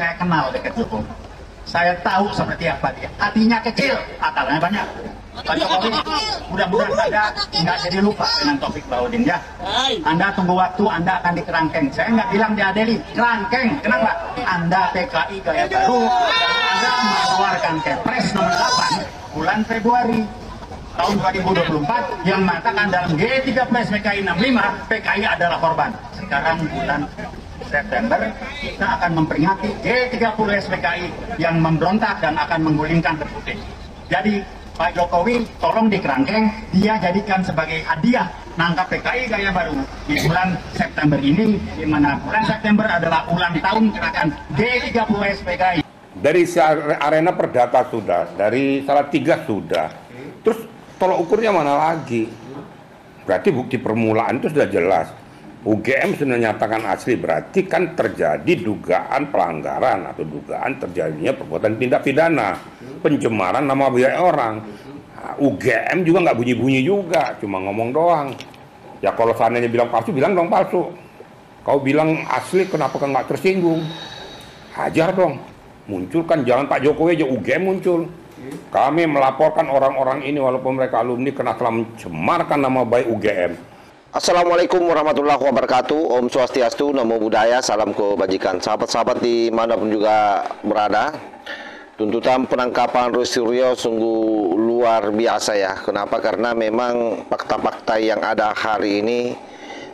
Saya kenal dekat Jokowi. Saya tahu seperti apa dia. Hatinya kecil, akalnya banyak. Pak Jokowi, mudah-mudahan Anda nggak jadi lupa dengan Taufik Bahodin ya. Anda tunggu waktu, Anda akan dikerangkeng. Saya nggak bilang diadili, kerangkeng. Kenapa? Anda PKI gaya baru. Anda mengeluarkan Kepres nomor 8 bulan Februari tahun 2024 yang mengatakan dalam G30 PKI 65 PKI adalah korban. Sekarang bulan September kita akan memperingati G30 PKI yang memberontak dan akan menggulingkan putih. Jadi Pak Jokowi tolong dikerangkeng, dia jadikan sebagai hadiah nangkap PKI gaya baru di bulan September ini, di mana bulan September adalah ulang tahun gerakan G30 PKI. Dari arena perdata sudah, dari Salatiga sudah, terus tolok ukurnya mana lagi? Berarti bukti permulaan itu sudah jelas. UGM sudah nyatakan asli, berarti kan terjadi dugaan pelanggaran atau dugaan terjadinya perbuatan tindak pidana, pencemaran nama baik orang. UGM juga nggak bunyi-bunyi juga, cuma ngomong doang. Ya kalau seandainya bilang palsu, bilang dong palsu. Kau bilang asli, kenapa nggak tersinggung? Hajar dong. Munculkan, jangan Pak Jokowi aja, UGM muncul. Kami melaporkan orang-orang ini walaupun mereka alumni karena telah mencemarkan nama baik UGM. Assalamualaikum warahmatullahi wabarakatuh. Om Swastiastu, Namo Buddhaya, salam kebajikan. Sahabat-sahabat dimanapun juga berada, tuntutan penangkapan Roy Suryo sungguh luar biasa ya. Kenapa? Karena memang fakta-fakta yang ada hari ini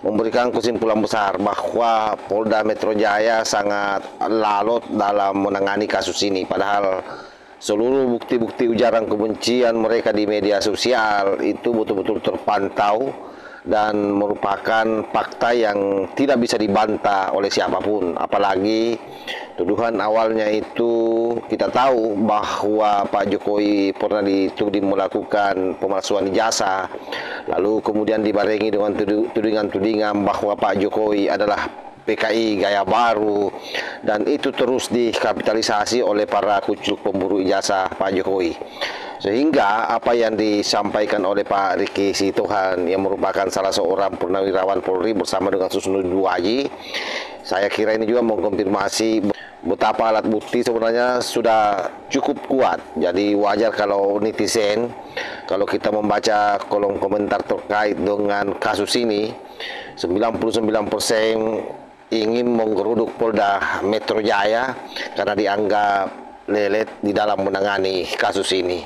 memberikan kesimpulan besar bahwa Polda Metro Jaya sangat lalot dalam menangani kasus ini. Padahal seluruh bukti-bukti ujaran kebencian mereka di media sosial itu betul-betul terpantau dan merupakan fakta yang tidak bisa dibantah oleh siapapun. Apalagi tuduhan awalnya itu kita tahu bahwa Pak Jokowi pernah dituding melakukan pemalsuan ijazah, lalu kemudian dibarengi dengan tudingan-tudingan bahwa Pak Jokowi adalah PKI gaya baru, dan itu terus dikapitalisasi oleh para kucuk pemburu ijazah Pak Jokowi. Sehingga apa yang disampaikan oleh Pak Riki Sitohan yang merupakan salah seorang purnawirawan Polri bersama dengan Susno Duwaji, saya kira ini juga mengkonfirmasi betapa alat bukti sebenarnya sudah cukup kuat. Jadi wajar kalau netizen, kalau kita membaca kolom komentar terkait dengan kasus ini, 99% ingin menggeruduk Polda Metro Jaya karena dianggap lelet di dalam menangani kasus ini.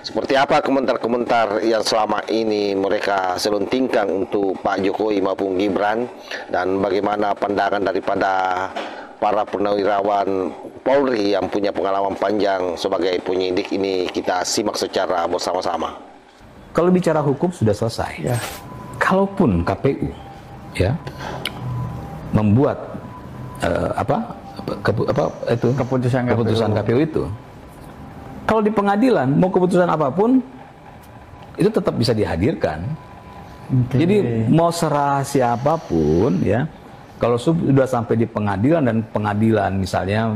Seperti apa komentar-komentar yang selama ini mereka seluntingkan untuk Pak Jokowi maupun Gibran, dan bagaimana pandangan daripada para purnawirawan Polri yang punya pengalaman panjang sebagai penyidik, ini kita simak secara bersama-sama. Kalau bicara hukum sudah selesai. Ya. Kalaupun KPU ya membuat keputusan KPU itu, kalau di pengadilan mau keputusan apapun itu tetap bisa dihadirkan. Jadi mau serah siapapun ya, kalau sudah sampai di pengadilan dan pengadilan misalnya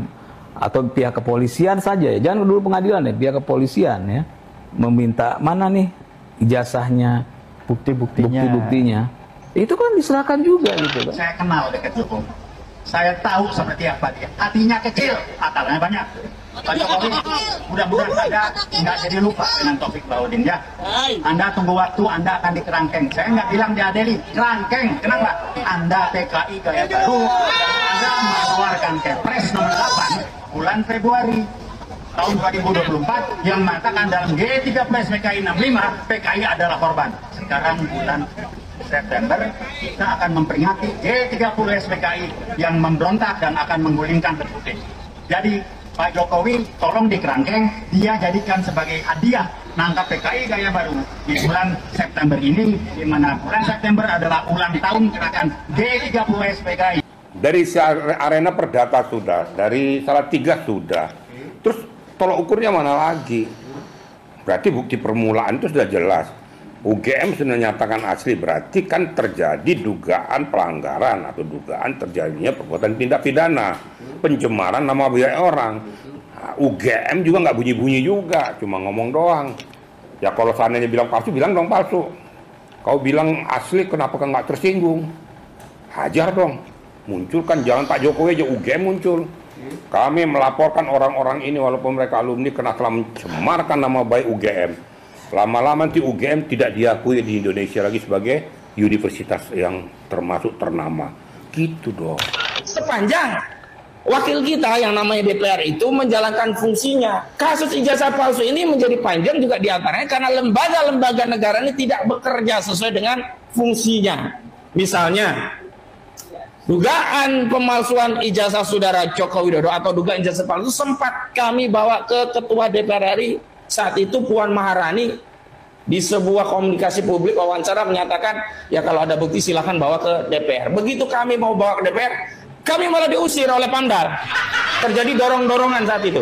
atau pihak kepolisian saja ya, jangan dulu pengadilan ya, pihak kepolisian ya meminta mana nih ijazahnya, bukti-buktinya, itu kan diserahkan juga gitu. Saya kenal dekat Jokowi. Saya tahu seperti apa dia. Hatinya kecil, akalnya banyak. Pak Jokowi, mudah-mudahan Anda nggak jadi lupa dengan Taufik Bahodin ya. Anda tunggu waktu, Anda akan dikerangkeng. Saya nggak bilang diadili, kerangkeng. Kenapa? Anda PKI gaya baru. Anda mengeluarkan Kepres nomor 8 bulan Februari tahun 2024 yang mengatakan dalam G30 PKI 65 PKI adalah korban. Sekarang bulan September kita akan memperingati G30 PKI yang memberontak dan akan menggulingkan putih. Jadi Pak Jokowi tolong dikerangkeng, dia jadikan sebagai hadiah nangkap PKI gaya baru di bulan September ini, di mana bulan September adalah ulang tahun gerakan G30 PKI. Dari arena perdata sudah, dari Salatiga sudah, terus tolok ukurnya mana lagi? Berarti bukti permulaan itu sudah jelas. UGM sudah nyatakan asli, berarti kan terjadi dugaan pelanggaran atau dugaan terjadinya perbuatan tindak pidana, pencemaran nama baik orang. UGM juga nggak bunyi-bunyi juga, cuma ngomong doang. Ya kalau seandainya bilang palsu, bilang dong palsu. Kau bilang asli, kenapa nggak tersinggung? Hajar dong. Munculkan, jangan Pak Jokowi aja, UGM muncul. Kami melaporkan orang-orang ini walaupun mereka alumni karena telah mencemarkan nama baik UGM. Lama-lama nanti UGM tidak diakui di Indonesia lagi sebagai universitas yang termasuk ternama. Gitu dong. Sepanjang wakil kita yang namanya DPR itu menjalankan fungsinya, kasus ijazah palsu ini menjadi panjang juga diantaranya karena lembaga-lembaga negara ini tidak bekerja sesuai dengan fungsinya. Misalnya dugaan pemalsuan ijazah saudara Joko Widodo atau dugaan ijazah palsu sempat kami bawa ke Ketua DPR RI saat itu Puan Maharani. Di sebuah komunikasi publik wawancara menyatakan ya kalau ada bukti silahkan bawa ke DPR. Begitu kami mau bawa ke DPR, kami malah diusir oleh Pamdal. Terjadi dorong-dorongan saat itu.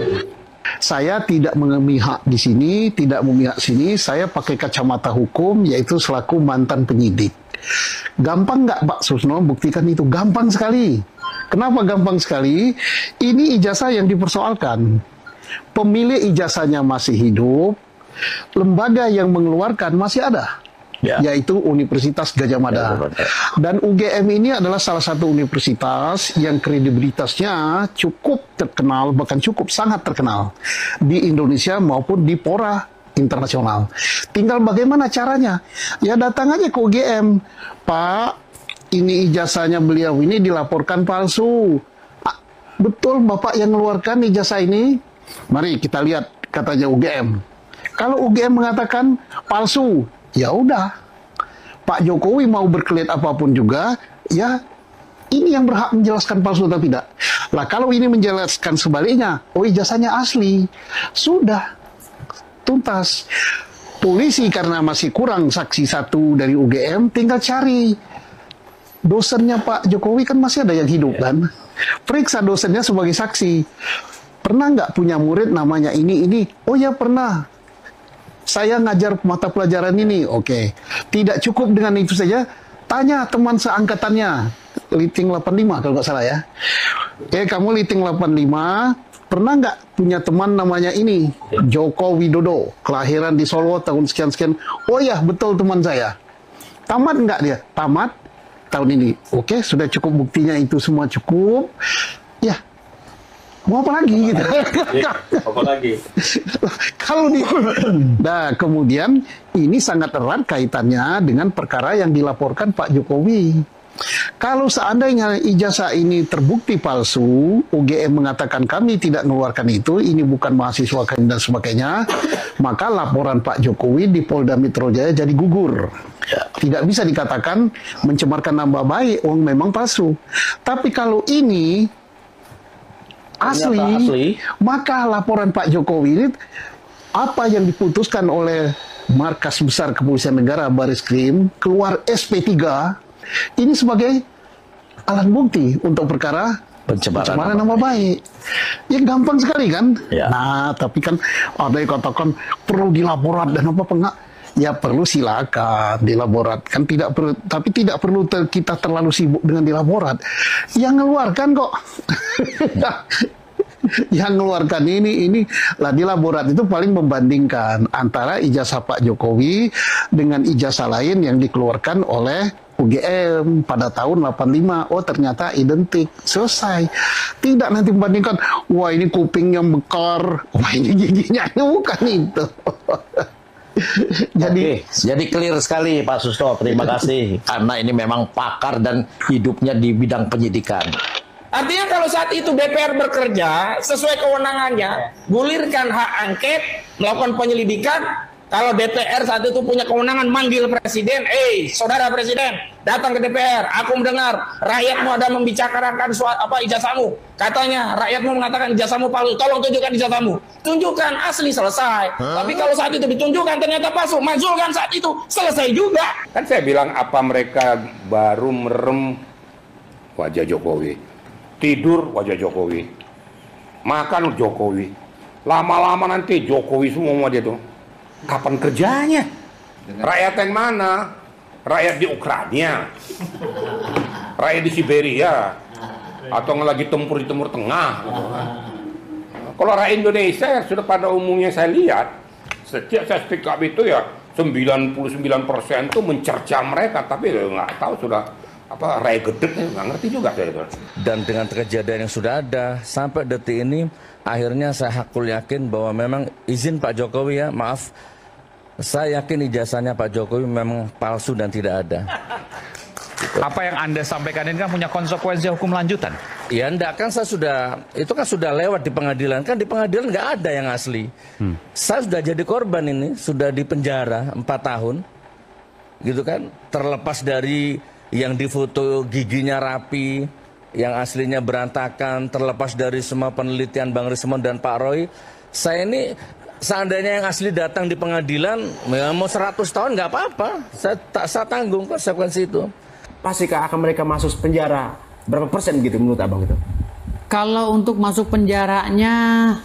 Saya tidak memihak di sini, tidak memihak sini. Saya pakai kacamata hukum, yaitu selaku mantan penyidik. Gampang nggak Pak Susno buktikan itu? Gampang sekali. Kenapa gampang sekali? Ini ijazah yang dipersoalkan. Pemilik ijazahnya masih hidup. Lembaga yang mengeluarkan masih ada, yaitu Universitas Gadjah Mada. Dan UGM ini adalah salah satu universitas yang kredibilitasnya cukup terkenal, bahkan cukup sangat terkenal di Indonesia maupun di fora internasional. Tinggal bagaimana caranya? Ya datang aja ke UGM, Pak, ini ijazahnya beliau ini dilaporkan palsu. Betul Bapak yang mengeluarkan ijazah ini? Mari kita lihat, katanya UGM. Kalau UGM mengatakan palsu, ya udah. Pak Jokowi mau berkelit apapun juga, ya ini yang berhak menjelaskan palsu atau tidak. Lah kalau ini menjelaskan sebaliknya, oh ijazahnya asli, sudah tuntas. Polisi karena masih kurang saksi satu dari UGM, tinggal cari dosennya Pak Jokowi kan masih ada yang hidup kan. Periksa dosennya sebagai saksi. Pernah nggak punya murid namanya ini? Oh ya pernah. Saya ngajar mata pelajaran ini, oke. Tidak cukup dengan itu saja, tanya teman seangkatannya, Liting 85 kalau nggak salah ya. Kamu Liting 85, pernah nggak punya teman namanya ini, Joko Widodo, kelahiran di Solo tahun sekian-sekian. Oh ya, betul teman saya. Tamat nggak dia? Tamat tahun ini. Oke, sudah cukup buktinya itu semua cukup. Ya, mau apa lagi gitu? Apa lagi? Kalau di, nah kemudian ini sangat erat kaitannya dengan perkara yang dilaporkan Pak Jokowi. Kalau seandainya ijazah ini terbukti palsu, UGM mengatakan kami tidak mengeluarkan itu, ini bukan mahasiswa kami dan sebagainya, maka laporan Pak Jokowi di Polda Metro Jaya jadi gugur. Tidak bisa dikatakan mencemarkan nama baik, memang palsu. Tapi kalau ini asli, maka laporan Pak Jokowi ini apa yang diputuskan oleh Markas Besar Kepolisian Negara Baris-Krim keluar SP3 ini sebagai alat bukti untuk perkara pencemaran nama baik. Ya gampang sekali kan? Ya. Nah, tapi kan ada yang katakan perlu dilaporat dan apa enggak? Ya perlu silakan dilaporat. Kan tidak perlu, tapi tidak perlu kita terlalu sibuk dengan dilaporat. Yang ngeluarkan kok. Yang ngeluarkan ini lah di laborat itu paling membandingkan antara ijazah Pak Jokowi dengan ijazah lain yang dikeluarkan oleh UGM pada tahun 85. Oh ternyata identik, selesai. Tidak nanti membandingkan, wah ini kupingnya mekar, wah ini giginya, bukan itu. Jadi clear sekali Pak Susno, terima kasih karena ini memang pakar dan hidupnya di bidang penyidikan. Artinya kalau saat itu DPR bekerja sesuai kewenangannya, gulirkan hak angket, melakukan penyelidikan. Kalau DPR saat itu punya kewenangan manggil presiden, saudara presiden, datang ke DPR, aku mendengar rakyatmu ada membicarakan ijazahmu. Katanya rakyatmu mengatakan ijazahmu palsu, tolong tunjukkan ijazahmu. Tunjukkan asli, selesai. Tapi kalau saat itu ditunjukkan ternyata palsu, majulkan saat itu, selesai juga. Kan saya bilang apa mereka baru merem wajah Jokowi. Tidur wajah Jokowi, makan Jokowi, lama-lama nanti Jokowi semua dia tuh. Kapan kerjanya? Rakyat yang mana? Rakyat di Ukraina, rakyat di Siberia, atau lagi tempur di Timur Tengah. Kalau rakyat Indonesia ya sudah pada umumnya saya lihat, setiap saya speak up itu ya 99% itu mencerca mereka, tapi nggak tahu sudah apa rai gedek, nggak ngerti juga saya itu. Dan dengan kejadian yang sudah ada sampai detik ini, akhirnya saya hakul yakin bahwa memang izin Pak Jokowi ya, maaf, saya yakin ijazahnya Pak Jokowi memang palsu dan tidak ada. Apa yang Anda sampaikan ini kan punya konsekuensi hukum lanjutan? Ya enggak, kan saya itu kan sudah lewat di pengadilan, kan di pengadilan nggak ada yang asli. Saya sudah jadi korban ini, sudah di penjara 4 tahun, gitu kan, terlepas dari yang difoto giginya rapi, yang aslinya berantakan, terlepas dari semua penelitian Bang Rismon dan Pak Roy. Saya ini seandainya yang asli datang di pengadilan, ya mau 100 tahun nggak apa-apa, saya tanggung konsekuensi itu. Pastikkah akan mereka masuk penjara berapa persen gitu menurut abang itu? Kalau untuk masuk penjaranya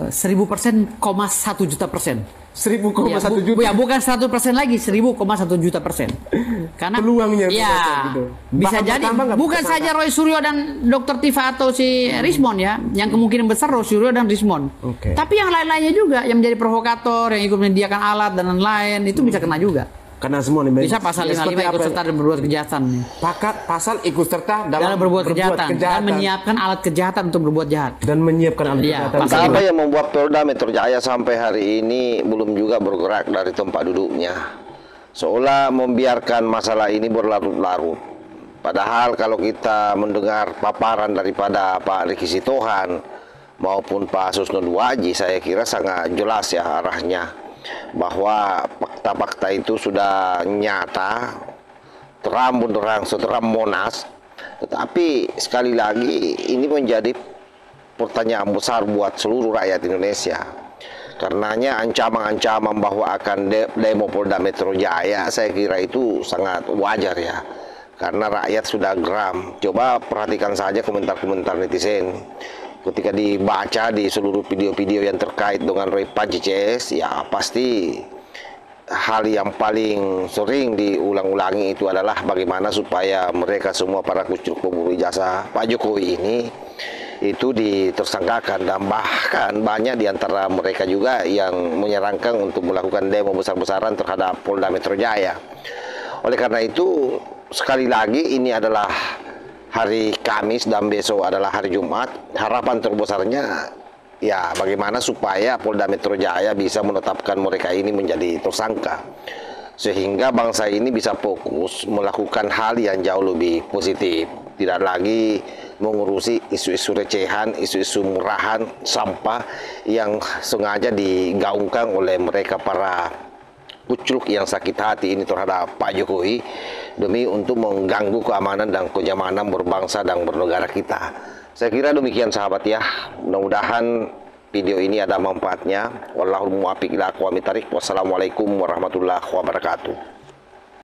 1000%, 1 juta persen. 1000,1 juta. Ya bukan 100% lagi, 1000,1 juta persen. Karena peluangnya ya gitu. bisa jadi bukan saja Roy Suryo dan Dr. Tifa atau si Rismon ya, yang kemungkinan besar Roy Suryo dan Rismon. Tapi yang lain-lainnya juga yang menjadi provokator, yang ikut menyediakan alat dan lain-lain itu bisa kena juga. Karena semua nih bisa pasal 55 ikut serta dan berbuat kejahatan nih. Pasal ikut serta dalam berbuat kejahatan dan menyiapkan alat kejahatan untuk berbuat jahat. Dan menyiapkan alat kejahatan. Apa yang membuat Polda Metro Jaya sampai hari ini belum juga bergerak dari tempat duduknya? Seolah membiarkan masalah ini berlarut-larut. Padahal kalau kita mendengar paparan daripada Pak Riki Sitohan maupun Pak Susno Duwaji, saya kira sangat jelas ya arahnya. Bahwa fakta-fakta itu sudah nyata, terang benderang seterang Monas. Tetapi sekali lagi ini menjadi pertanyaan besar buat seluruh rakyat Indonesia. Karenanya ancaman-ancaman bahwa akan demo Polda Metro Jaya, saya kira itu sangat wajar ya. Karena rakyat sudah geram. Coba perhatikan saja komentar-komentar netizen. Ketika dibaca di seluruh video-video yang terkait dengan Roy Panji CS, ya pasti hal yang paling sering diulang-ulangi itu adalah bagaimana supaya mereka semua para kucuk pemburu ijazah Pak Jokowi ini itu ditersangkakan, dan bahkan banyak di antara mereka juga yang menyarankan untuk melakukan demo besar-besaran terhadap Polda Metro Jaya. Oleh karena itu, sekali lagi ini adalah hari Kamis dan besok adalah hari Jumat. Harapan terbesarnya ya bagaimana supaya Polda Metro Jaya bisa menetapkan mereka ini menjadi tersangka, sehingga bangsa ini bisa fokus melakukan hal yang jauh lebih positif, tidak lagi mengurusi isu-isu recehan, isu-isu murahan, sampah yang sengaja digaungkan oleh mereka para kucluk yang sakit hati ini terhadap Pak Jokowi demi untuk mengganggu keamanan dan kenyamanan berbangsa dan bernegara kita. Saya kira demikian sahabat ya. Mudah-mudahan video ini ada manfaatnya. Wallahul muwaffiq ila aqwamit thariq. Wassalamualaikum warahmatullahi wabarakatuh.